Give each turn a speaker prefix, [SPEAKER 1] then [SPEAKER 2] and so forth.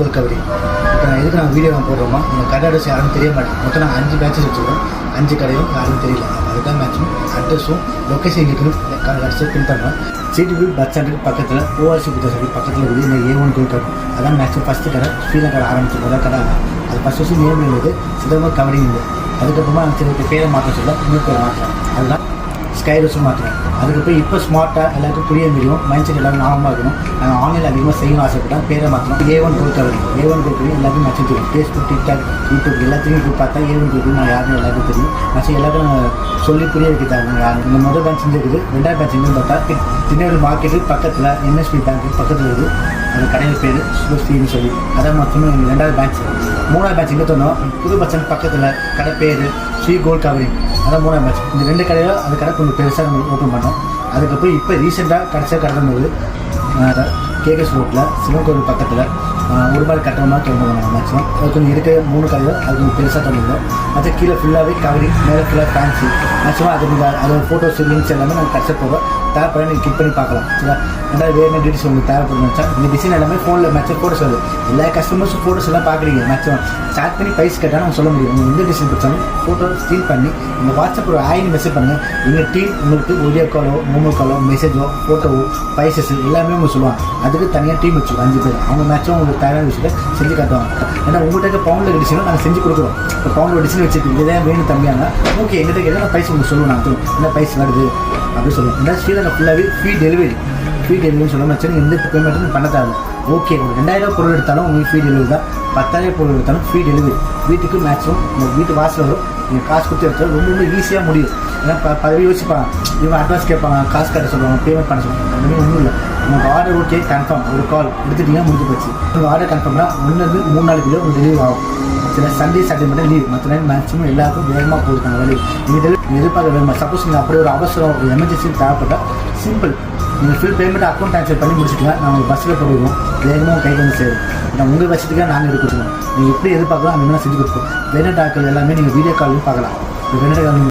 [SPEAKER 1] கோல் கபடி. இப்போ எதுக்கு நாங்கள் வீடியோ போடுறோமா, இந்த கடை அட்ரஸ் யாரும் தெரிய மாட்டேங்குது. மொத்தம் நாங்கள் 5 பேட்சஸ் வச்சுருக்கோம். 5 கடையும் யாரும் தெரியல. அதுதான் மேக்ஸிமம் அட்ரஸும் லொக்கேஷன் இருக்குன்னு கடைசியாக பின் பண்ணுறோம். சிடிபி பஸ் ஸ்டாண்டுக்கு பக்கத்தில் ஓஆர்சி புத்தகத்துக்கு பக்கத்தில் இருக்குது இந்த A1 கோல் கபடி. அதான் மேக்ஸிமம் ஃபஸ்ட்டு கடை ஸ்ரீலங்கா கடை ஆரம்பிச்சு முதல் கடை. அது ஃபஸ்ட் வருஷம் நேம் இருந்தது சிதம்பரம் கபடி இருந்தது. அதுக்கப்புறமா அந்த சில பேரை மாற்ற சொல்ல இன்னொரு பேர் மாற்றுறோம். அதுதான் ஸ்கை ரோஸும் மாற்றுறோம். அதுக்கப்புறம் இப்போ ஸ்மார்ட்டாக எல்லாருக்கும் புரிய முடியும், மைண்ட் செட் எல்லாரும் ஞாபகமாக இருக்கணும். நாங்கள் ஆன்லைனில் அதிகமாக செய்யணும் ஆசைப்பட்டோம், பேரை மாற்றணும். A1 கோல் கபடி. A1 கோல் கபடி எல்லாருக்கும் மேட்ச் தெரியும். ஃபேஸ்புக், டிக்டாக், யூடியூப் எல்லாத்தையும் இப்போ பார்த்தா A1 கோல் கபடி நான் யாருன்னு எல்லாருக்கும் தெரியும். மேட்ச் எல்லாருக்கும் சொல்லி புரிய வைக்கிறாங்க. யார் இந்த முதல் பேட்ச் இருக்குது. 2வது பேட்ச் எங்கன்னு பார்த்தா திருநெல்வேலி மார்க்கெட்டு பக்கத்தில் NSB பேங்க்கு பக்கத்தில் இருக்குது. அந்த கடையில் பேர் ஸ்ரீன்னு சொல்லி அதான் மொத்தமாக 2வது பேட்ச். 3வது பேட்ச் எங்கே தோணும் புது பஸ் ஸ்டாண்ட் பக்கத்தில் கடை பேர் ஸ்ரீ கோல் கபடி. அதான் 3வது பேட்ச். இந்த 2 கடையில் அந்த கடை கொஞ்சம் பெருசாக நம்ம ஓப்பன் பண்ணோம். அதுக்கப்புறம் இப்போ ரீசெண்டாக கடைசியாக கடந்தது KKS ரோட்டில் சிவன் கோவில் பக்கத்தில் ஒரு மாதிரி கட்டணமாக தோணுவாங்க. மேக்ஸிமம் அது கொஞ்சம் இருக்க 3 கடையில் அது கொஞ்சம் பெருசாக தோணுவோம். அது கீழே ஃபுல்லாகவே கவரி, மேலே ஃபுல்லாக ஃபேன்சி. மேக்ஸிமம் அது நீங்கள் அதோட ஃபோட்டோஸ் லிங்க்ஸ் எல்லாமே நாங்கள் கடைசியாக போகிறோம். தேவைப்பட நீங்கள் கிளிக் பண்ணி பார்க்கலாம். சரிங்களா? ரெண்டாவது வேறு டீட்டெயில்ஸ் உங்களுக்கு தேவைப்படும் வச்சா இந்த டிசைன் எல்லாமே ஃபோனில் மேட்சாக ஃபோட்டோஸ் வருது. எல்லா கஸ்டமர்ஸும் ஃபோட்டோஸ் எல்லாம் பார்க்குறீங்க. மேக்ஸிமம் ஸ்டார்ட் பண்ணி ப்ரைஸ் கேட்டால் நம்ம சொல்ல முடியும். நீங்கள் எந்த டிசைன் பிடிச்சாலும் ஃபோட்டோ ஸ்டீல் பண்ணி உங்கள் வாட்ஸ்அப் ஒரு ஆயின்னு மெசேஜ் பண்ணுங்கள். எங்கள் டீம் உங்களுக்கு வீடியோ காலோ, மோமோ காலோ, மெசேஜோ, ஃபோட்டோவோ, ப்ரைஸஸ் எல்லாமே உங்களுக்கு சொல்லுவாங்க. அதுக்கு தனியாக டீம் வச்சுருக்கோம் 5 பேர். அவங்க மேட்சும் உங்களுக்கு தேவையான விஷயத்தை செஞ்சு காட்டுவாங்க. ஏன்னா உங்கள்கிட்ட பவுண்டில் டிசைனும் நாங்கள் செஞ்சு கொடுக்குறோம். இப்போ பவுண்டில் டிசைன் வச்சுருக்கீங்க, இதுதான் வேணும் தம்பியாங்க. ஓகே, எங்கிட்ட கேட்டால் ப்ரைஸ் உங்களுக்கு சொல்லுவோம். நாங்கள் என்ன ப்ரைஸ் வருது அப்படின்னு சொல்லுவோம். ரெண்டாவது ஸ்ரீலங்கா ஃபுல்லாகவே ஃப்ரீ டெலிவரி சொல்லணும். சரி, எந்த பேமெண்ட்டும் பண்ண தேவை. ஓகே, ஒரு 2000 பொருள் எடுத்தாலும் உங்களுக்கு ஃப்ரீ டெலிவரி தான். 10,000 பொருள் எடுத்தாலும் ஃப்ரீ டெலிவரி. வீட்டுக்கு மேக்ஸிமம் உங்கள் வீட்டு வாசல் வரும். நீங்கள் காசு கொடுத்து எடுத்தாலும் ரொம்ப ஈஸியாக முடியும். ஏன்னா பதவி யோசிப்பாங்க, இவங்க அட்வான்ஸ் கேட்பாங்க, காசு கட்ட சொல்லுவாங்க, பேமெண்ட் பண்ண சொல்லுவாங்க. அந்த மாதிரி ஒன்றும் இல்லை. உங்களுக்கு ஆர்டர் ஓகே கன்ஃபார்ம், ஒரு கால் எடுத்துட்டீங்கன்னா முடிஞ்சு போச்சு. உங்கள் ஆர்டர் கன்ஃபார்ம்னா 1 to 3 நாளைக்குள்ளே உங்களுக்கு டெலிவரி ஆகும். சில சண்டே சாட்டர்டே மட்டும் லீவ், மற்ற நேரம் மேக்ஸிமம் எல்லாருக்கும் வேகமாக போயிருக்காங்க வேலை. நீங்கள் எதிர்பார்க்க வேணுமா? சப்போஸ் நீங்கள் அப்படி ஒரு அவசரம், ஒரு எமர்ஜென்சி தேவைப்பட்டால் சிம்பிள், நீங்கள் ஃபுல் பேமெண்ட் அக்கௌண்ட் ட்ரான்ஸ்ஃபர் பண்ணி முடிச்சுக்கலாம். நாங்கள் பஸ்ஸில் போடுவோம், வேகமாக கைக்கு வந்து சேரும். ஏன்னா உங்கள் வசதிக்காக நாங்கள் எடுத்துக்கணும். நீங்கள் எப்படி எதிர்பார்க்கலாம் அந்த மாதிரி செஞ்சு கொடுப்போம். வேணும் டாக்டர் எல்லாமே நீங்கள் வீடியோ காலையும் பார்க்கலாம். வேணும்